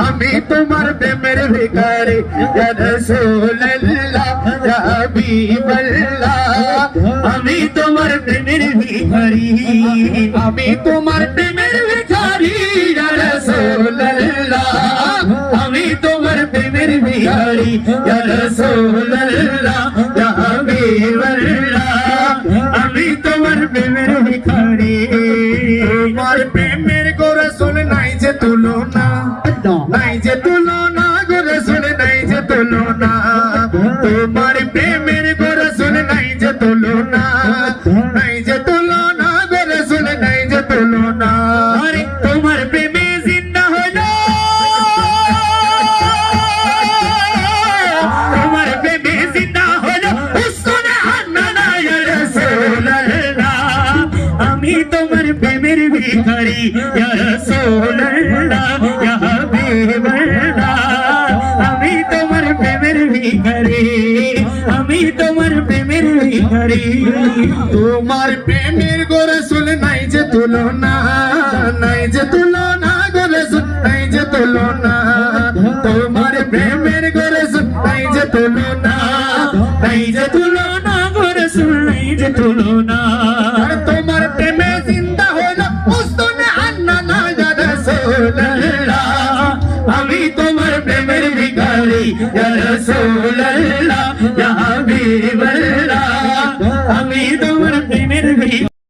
আমি তোমার প্রেমের ভিখারি ইয়া রাসূলুল্লাহ ইয়া হাবিবাল্লাহ আমি তোমার প্রেমের ভিখারি আমি তোমার প্রেমের ভিখারি ইয়া রাসূলুল্লাহ আমি তোমার প্রেমের ভিখারি ইয়া রাসূলুল্লাহ ইয়া হাবিবাল্লাহ আমি তোমার প্রেমের ভিখারি তোমার প্রেমের গো রাসূল নাই যে তুলনা নাই যে তুলনা গো রাসূল নাই যে তুলনা তোমার প্রেমের গো রাসূল নাই যে তুলনা নাই যে তুলনা গো রাসূল নাই যে তুলনা আরে তোমার প্রেমে জিন্দা হলো তোমার প্রেমে জিন্দা হলো উসনে হান্নানা ইয়া রাসূলুল্লাহ আমি তোমার প্রেমের ভিখারি ইয়া রাসূলুল্লাহ ইয়া হাবিবাল্লাহ আমি তোমার প্রেমের ভিখারি আমি তোমার প্রেমের ভিখারি তোমার প্রেমের গো রাসূল নাই যে তুলনা নাই যে তুলনা গো রাসূল নাই যে তুলনা তোমার প্রেমের গো রাসূল নাই যে তুলনা নাই যে তুলনা গো রাসূল নাই যে তুলনা তোমার প্রেমে জিন্দা হলো উসনে হান্নানা ইয়া রাসূলুল্লাহ আমি তোমার প্রেমের ভিখারি ইয়া রাসূলুল্লাহ ইয়া হাবিবাল্লাহ আমি তোমার